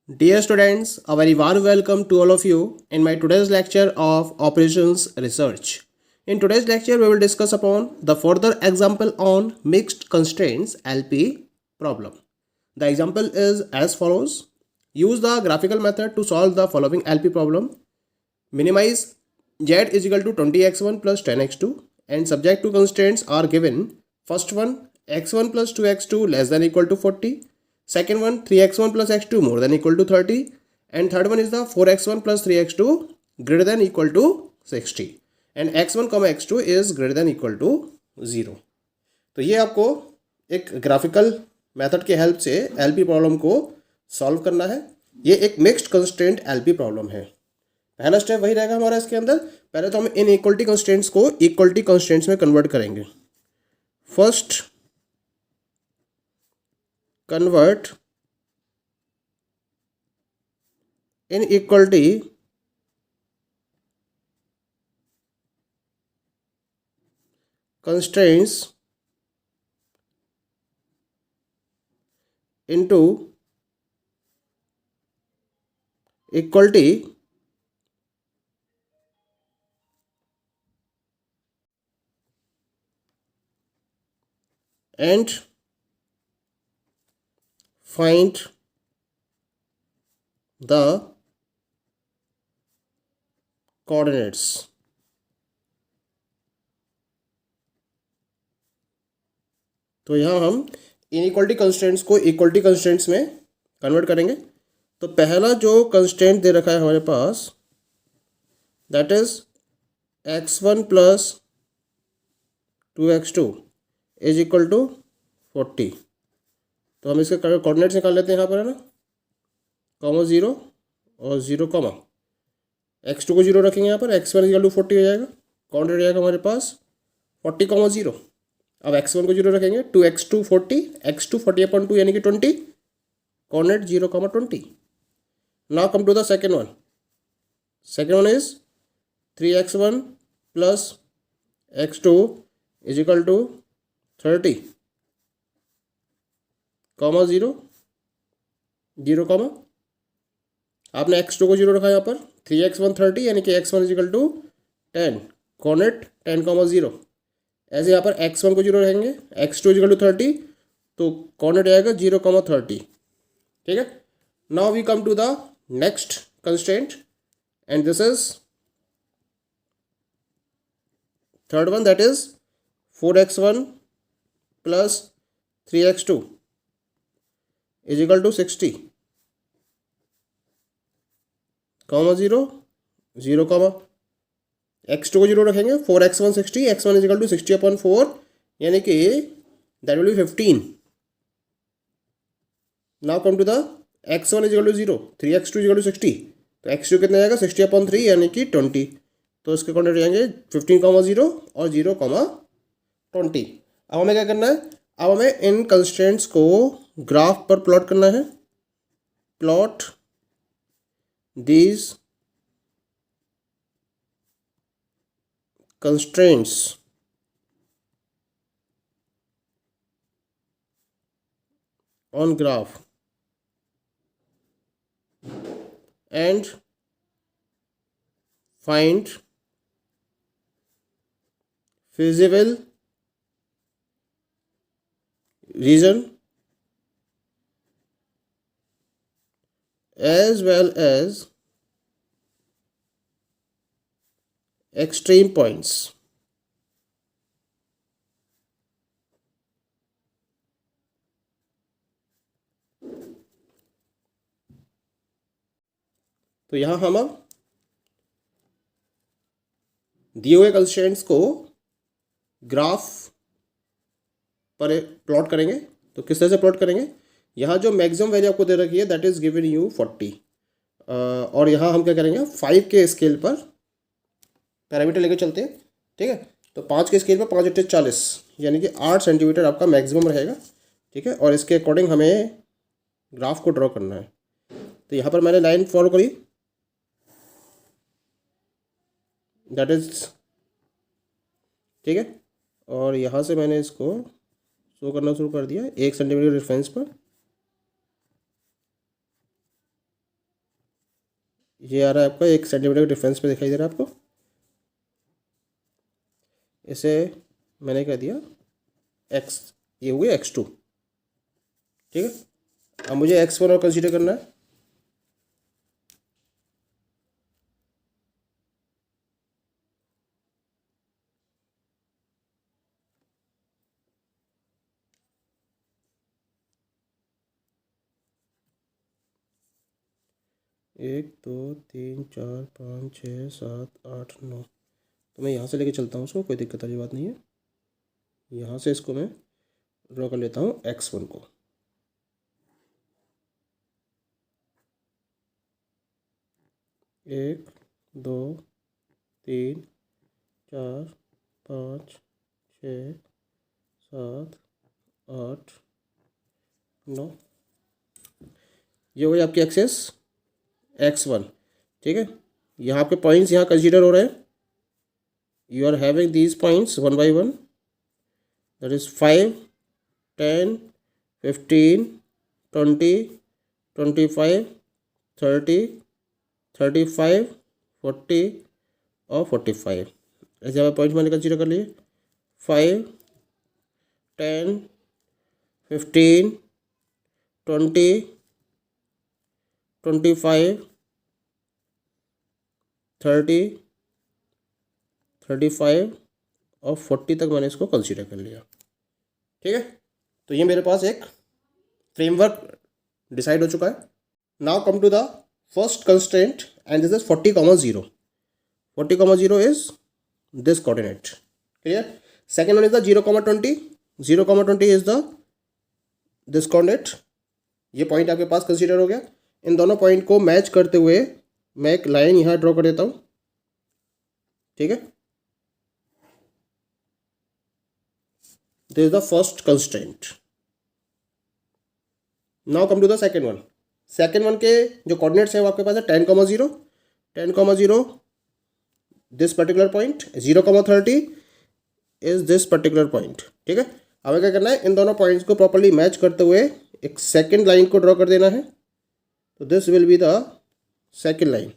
Dear students, a very warm welcome to all of you in my today's lecture of Operations Research. In today's lecture, we will discuss upon the further example on mixed constraints LP problem. The example is as follows. Use the graphical method to solve the following LP problem. Minimize z is equal to 20x1 plus 10x2 and subject to constraints are given. First one, x1 plus 2x2 less than equal to 40. Second one, 3x1 plus x2 more than equal to 30. And third one is the 4x1 plus 3x2 greater than equal to 60. And x1, x2 is greater than equal to 0. तो ये आपको एक graphical method के help से LP problem को solve करना है. ये एक मिक्स्ड कंस्ट्रेंट एलपी प्रॉब्लम है. पहला स्टेप वही रहेगा हमारा इसके अंदर. पहले तो हम इन इक्वलिटी कंस्ट्रेंट्स को इक्वलिटी कंस्ट्रेंट्स में कन्वर्ट करेंगे. First convert inequality constraints into equality and find the coordinates. तो यहाँ हम इनइक्वालिटी कंस्ट्रेंट्स को इक्वलिटी कंस्ट्रेंट्स में कन्वर्ट करेंगे. तो पहला जो कंस्ट्रेंट दे रखा है हमारे पास that is x1 plus 2x2 is equal to 40. तो हम इसके कोऑर्डिनेट्स निकाल लेते हैं यहाँ पर, है ना. कॉमा 0 और 0 कॉमा x2 को 0 रखेंगे यहाँ पर. x1 इक्वल टू 40 हो जाएगा. कोऑर्डिनेट रहेगा हमारे पास 40 कॉमा 0. अब x1 को 0 रखेंगे. 2x2 40, x2 40/2 यानी कि 20. Coordinate 0 comma 20. Now come to the second one. Second one is 3x1 plus x2 is equal to 30 comma 0 0 comma आपने x2 को 0 रखा यहाँ पर. 3x1 30 यानी कि x1 is equal to 10. Coordinate 10 comma 0. ऐसे यहाँ पर x1 को 0 रहेंगे. x2 इज इक्वल टू 30 तो कोऑर्डिनेट आएगा 0 कॉमा 30. ठीक है. Now we come to the next constraint and this is third one that is 4x1 plus 3x2 is equal to 60 comma 0 0 comma x2 को 0 रखेंगे. 4x1 60, x1 is equal to 60/4 यानी कि that will be 15. Now come to the x1 is equal to 0, 3x2 is equal to 60. तो x2 कितना आएगा 60/3 यानी कि 20. तो इसके कोऑर्डिनेट रहेंगे 15 कॉमा 0 और 0 कॉमा 20. अब हमें क्या करना है. अब हमें इन कंस्ट्रेंट्स को ग्राफ पर प्लॉट करना है. Plot these constraints on graph and find feasible region as well as extreme points. तो यहाँ हम अब दिए हुए कंस्ट्रेंट्स को ग्राफ पर प्लॉट करेंगे. तो किस तरह से प्लॉट करेंगे. यहाँ जो मैक्सिमम वैल्यू आपको दे रखी है दैट इज गिवन यू 40 और यहाँ हम क्या करेंगे 5 के स्केल पर पैरामीटर लेकर चलते हैं. ठीक है. तो 5 के स्केल पर 5 × 40 यानी कि 8 सेंटीमीटर आपका मैक्सिमम रहेगा. ठीक है. और इसके अकॉर्डिंग हमें ग्राफ को ड्रॉ करना है. तो यहाँ पर मैंने लाइन फॉलो करी दैट इज. ठीक है. और यहाँ से मैंने इसको शो करना शुरू कर दिया 1 सेंटीमीटर रेफरेंस पर. ये आ रहा है आपका 1 सेंटीमीटर के डिफरेंस पे दिखाई दे रहा है आपको। इसे मैंने क्या दिया x, ये हुई x2, ठीक है। अब मुझे x1 और कंसीडर करना है। एक दो तीन चार पाँच छः सात आठ नौ, तो मैं यहाँ से लेके चलता हूँ उसको, कोई दिक्कत वाली बात नहीं है। यहाँ से इसको मैं ड्रॉ कर लेता हूँ x1 को। एक दो तीन चार पाँच छः सात आठ नौ, ये हो गई आपकी एक्सेस x1, ठीक है। यहाँ पे पॉइंट्स यहाँ कंसीडर हो रहे हैं। You are having these points one by one, that is 5 10 15 20 25 30 35 40 और 45, ऐसे हमें पॉइंट्स मैंने कंसीडर कर लिए। 5 10 15 20 25 30 35 और 40 तक मैंने इसको कंसीडर कर लिया, ठीक है। तो ये मेरे पास एक फ्रेमवर्क डिसाइड हो चुका है। Now come to the first constraint and this is 40,0। 40,0 is this coordinate, clear. Second one is the 0,20। 0,20 is the this coordinate. ये पॉइंट आपके पास कंसीडर हो गया। इन दोनों पॉइंट को मैच करते हुए मैं एक लाइन यहाँ ड्रॉ कर देता हूँ, ठीक है। This is the first constraint. Now come to the second one. Second one के जो कोऑर्डिनेट्स हैं वो आपके पास है 10,0 10,0 this particular point, 0,30 is this particular point, ठीक है। हमें क्या करना है, इन दोनों पॉइंट्स को प्रॉपर्ली मैच करते हुए एक सेकेंड लाइन को ड्रॉ कर देना है। तो this will be the second line,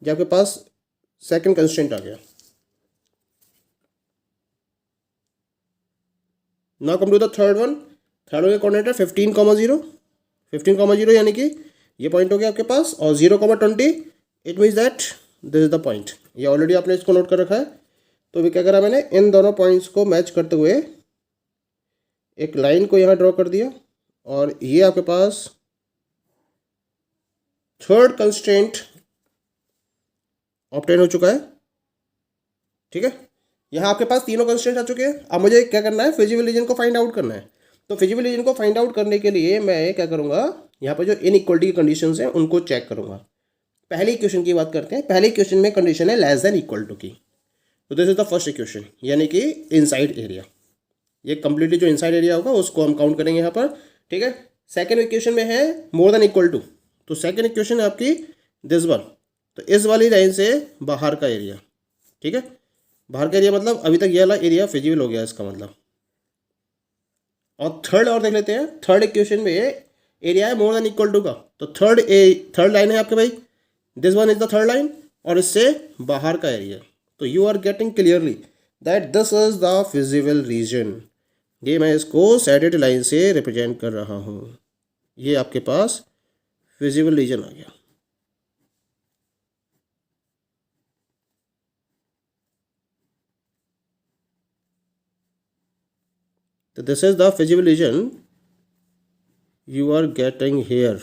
जो आपके पास सेकेंड कंस्ट्रेंट आ गया। Now come to the third one. Third one का कोऑर्डिनेट है 15,0। 15,0 यानी कि ये पॉइंट हो गया आपके पास, और 0,20 it means that this is the point. ये ऑलरेडी आपने इसको नोट कर रखा है। तो भी क्या करा मैंने, इन दोनों पॉइंट्स को मैच करते हुए एक लाइन को यहाँ ड्रॉ कर दिया, और ये आपके पास थर्ड कंस्ट्रेंट ऑब्टेन हो चुका है, ठीक है। यहाँ आपके पास तीनों कंस्ट्रेंट आ चुके हैं। अब मुझे क्या करना है, फिजिबल रीजन को फाइंड आउट करना है। तो फिजिबल रीजन को फाइंड आउट करने के लिए मैं क्या करूँगा, यहाँ पर जो इनइक्वलिटी की कंडीशंस हैं उनको चेक करूँगा। पहली इक्वेशन की बात करते हैं। पहली इक्वेशन में कंडीशन है लेस देन इक्वल टू की। तो this is the first equation, यानी कि इनसाइड एरिया। ये कंप्लीटली जो इनसाइड एरिया होगा उसको हम काउंट करेंगे यहाँ पर, ठीक है। सेकेंड इक्वेशन में है मोर देन इक्वल टू। तो सेकेंड इक्वेशन है आपकी दिस वन, तो इस वाली लाइन से बाहर का एरिया, ठीक है। बाहर का एरिया मतलब अभी तक ये वाला एरिया फिजिबल हो गया इसका मतलब। और थर्ड और देख लेते हैं। थर्ड इक्वेशन में एरिया है मोर देन इक्वल टू का। तो थर्ड लाइन है आपके भाई, this one is the third line, और इससे बाहर का एरिया। तो you are getting clearly that this is the feasible region. ये मैं इसको सैडेड लाइन से रिप्रेजेंट कर रहा हूँ। ये आपके पास फिजिबल रीजन आ गया। तो this is the feasible region you are getting here.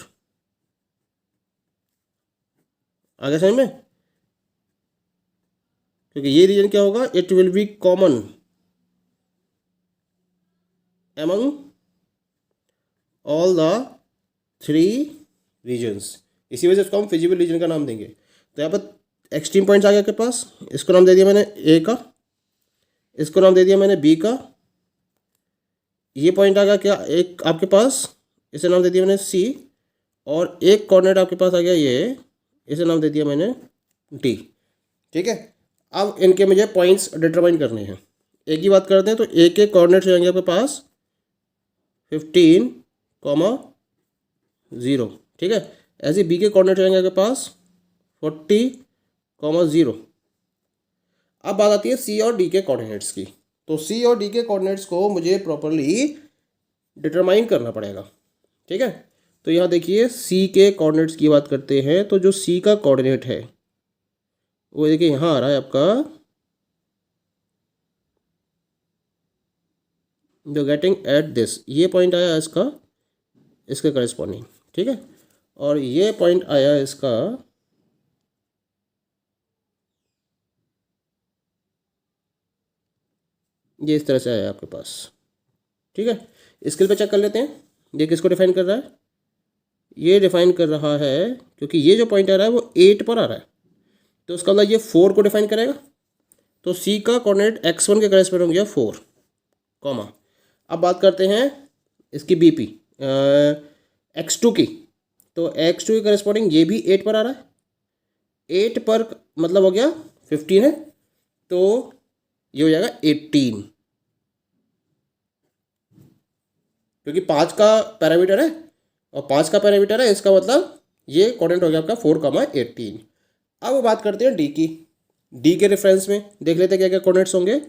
आगे समझ में, क्योंकि ये रीजन क्या होगा, it will be common among all the three regions. इसी वजह से इसको हम फिजिबल रीजन का नाम देंगे। तो यहाँ पर एक्सट्रीम पॉइंट्स आ गया आपके पास। इसको नाम दे दिया मैंने ए का, इसको नाम दे दिया मैंने बी का। ये पॉइंट आ गया क्या एक आपके पास, इसे नाम दे दिया मैंने सी। और एक कोऑर्डिनेट आपके पास आ गया ये, इसे नाम दे दिया मैंने डी, ठीक है। अब इनके मुझे पॉइंट्स डिटरमाइन करने हैं। एक ही बात करते हैं। तो ए के कोऑर्डिनेट्स रहेंगे आपके पास 15,0, ठीक है। ऐसे बी के कोऑर्डिनेट रहेंगे आपके पास 40,0। अब बात आती है सी और डी के कोऑर्डिनेट्स की। तो सी और डी के कोऑर्डिनेट्स को मुझे प्रॉपरली डिटरमाइन करना पड़ेगा, ठीक है। तो यहाँ देखिए सी के कोऑर्डिनेट्स की बात करते हैं, तो जो सी का कोऑर्डिनेट है वो देखिए यहाँ आ रहा है आपका, जो गेटिंग एट दिस, ये पॉइंट आया इसका, इसके करस्पॉन्डिंग, ठीक है। और ये पॉइंट आया इसका ये इस तरह से आया आपके पास, ठीक है। स्केल पे चेक कर लेते हैं, ये किसको डिफाइन कर रहा है, ये डिफाइन कर रहा है, क्योंकि ये जो पॉइंट आ रहा है वो 8 पर आ रहा है, तो उसका मतलब ये 4 को डिफाइन करेगा। तो सी का कोऑर्डिनेट x1 के करस्पॉन्डिंग हो गया 4, कॉमा। अब बात करते हैं इसकी बीपी x2 की। तो x2 के करस्पॉन्डिंग ये भी 8 पर आ रहा है, 8 पर मतलब हो गया 15 है, तो ये हो जाएगा 18, क्योंकि 5 का पैरामीटर है और 5 का पैरामीटर है, इसका मतलब ये कोऑर्डिनेट हो गया आपका 4,18। अब बात करते हैं डी की। डी के रेफरेंस में देख लेते हैं क्या क्या कोऑर्डिनेट्स होंगे।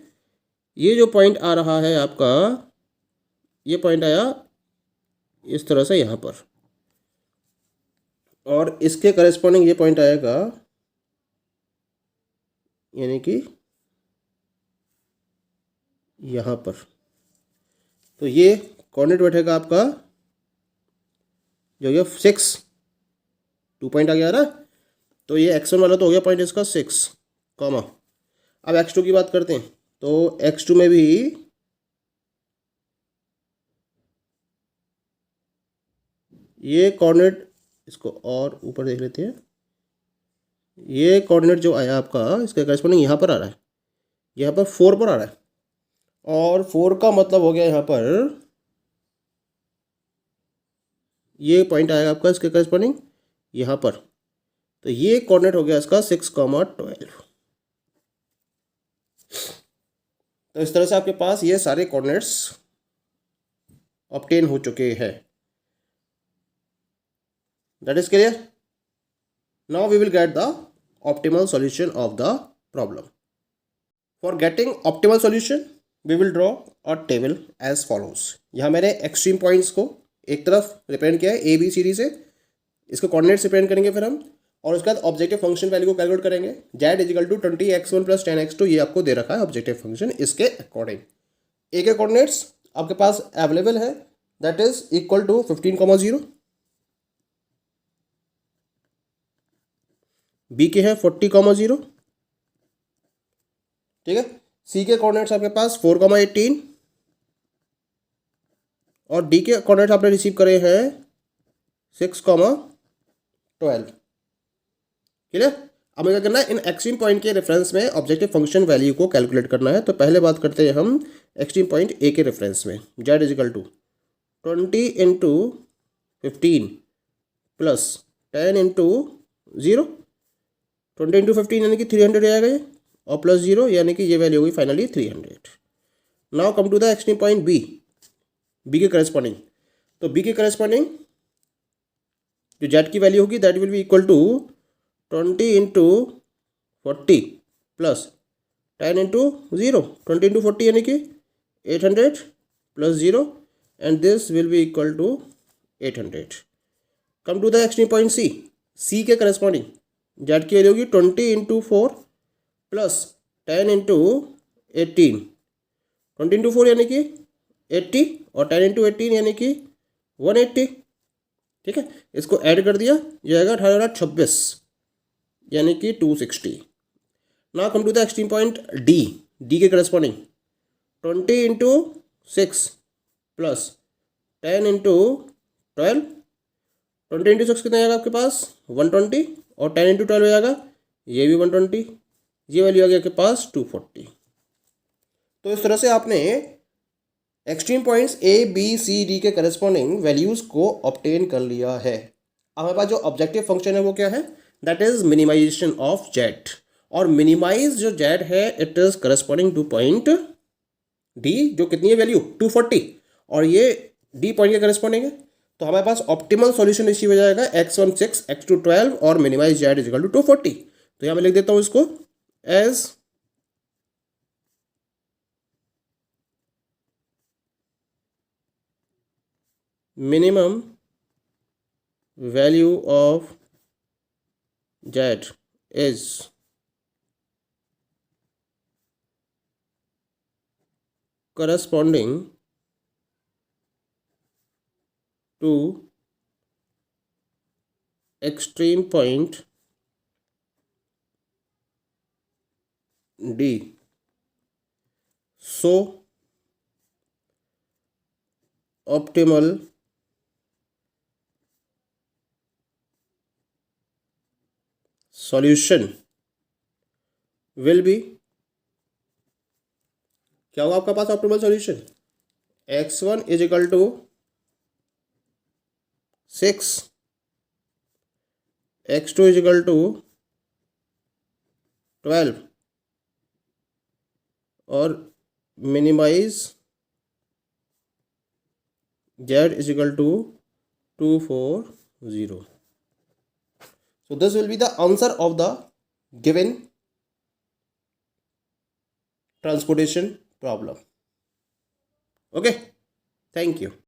ये जो पॉइंट आ रहा है आपका, ये पॉइंट आया इस तरह से यहाँ पर, और इसके करस्पॉन्डिंग ये पॉइंट आएगा यानी कि यहाँ पर। तो ये कोऑर्डिनेट बैठेगा आपका जो ये 6, 2 पॉइंट आ गया ना, तो ये x1 वाला तो हो गया पॉइंट इसका 6, कॉमा। अब x2 की बात करते हैं, तो x2 में भी ये कोऑर्डिनेट, इसको और ऊपर देख लेते हैं, ये कोऑर्डिनेट जो आया आपका इसका करस्पॉन्डिंग यहाँ पर आ रहा है, यहाँ पर 4 पर आ रहा है, और 4 का मतलब हो गया यहाँ पर ये पॉइंट आएगा आपका इसके करस्पॉन्डिंग यहाँ पर। तो ये कोऑर्डिनेट हो गया इसका 6,12। तो इस तरह से आपके पास ये सारे कोऑर्डिनेट्स ऑब्टेन हो चुके हैं। That is clear. Now we will get the optimal solution of the problem. For getting optimal solution we will draw a table as follows. यहाँ मैंने एक्सट्रीम पॉइंट्स को एक तरफ रिप्रेजेंट किया है ए बी सी डी से, इसको कोऑर्डिनेट्स रिप्रेजेंट करेंगे फिर हम, और उसके बाद ऑब्जेक्टिव फंक्शन वैल्यू को कैलकुलेट करेंगे। z is equal to 20x1 plus 10x2, ये आपको दे रखा है ऑब्जेक्टिव फंक्शन, इसके अकॉर्डिंग ए के कोऑर्डिनेट्स आपके पास अवेलेबल है, that is equal to 15,0, B के है 40,0, ठीक है। सी के कोऑर्डिनेट्स आपके पास 4,18, और डी के कोऑर्डिनेट्स आपने रिसीव करे हैं 6,12, क्लियर। अब हमें क्या करना है, इन एक्सट्रीम पॉइंट के रेफरेंस में ऑब्जेक्टिव फंक्शन वैल्यू को कैलकुलेट करना है। तो पहले बात करते हैं हम एक्सट्रीम पॉइंट ए के रेफरेंस में, z is equal to 20 into 15 plus 10 into 0, 20 into 15 यानी कि 300 आएगा ये, और प्लस 0 यानी कि ये वैल्यू होगी finally 300। Now come to the extreme point B, B के करस्पॉन्डिंग। तो बी के करस्पॉन्डिंग जो z की वैल्यू होगी that will be equal to 20 into 40 plus 10 into 0, 20 into 40 यानी कि 800 plus 0, and this will be equal to 800। Come to the extreme point C, C के corresponding z की वैल्यू होगी 20 इंटू 4 प्लस 10 इंटू 18, 20 इंटू 4 यानी कि 80, और 10 into 18 यानी कि 180, ठीक है। इसको ऐड कर दिया, ये आएगा 1826 यानी कि 260। Now come to the extreme point D, D के corresponding 20 into 6 plus 10 into 12, 20 into 6 कितना आएगा आपके पास 120, और 10 इंटू 12 हो जाएगा ये भी 120, ये वैल्यू आ गया आपके पास 240। तो इस तरह से आपने extreme points A B C D के करस्पॉन्डिंग वैल्यूज़ को ऑब्टेन कर लिया है। अब हमारे पास जो ऑब्जेक्टिव फंक्शन है वो क्या है, that is minimization of Z, और मिनिमाइज जो जेड है it is corresponding to point D, जो कितनी है वैल्यू 240, और ये डी पॉइंट के करस्पॉन्डिंग है। तो हमारे पास ऑप्टिमल सॉल्यूशन इसी हो जाएगा x1 6 x2 12 और मिनिमाइज z इजिकल टू 240। तो यहाँ मैं लिख देता हूँ इसको as minimum value of z is corresponding to extreme point D. So optimal solution will be, क्या होगा आपका पास optimal solution x1 is equal to 6 x2 is equal to 12 और minimize z is equal to 240. So this will be the answer of the given transportation problem. Okay, thank you.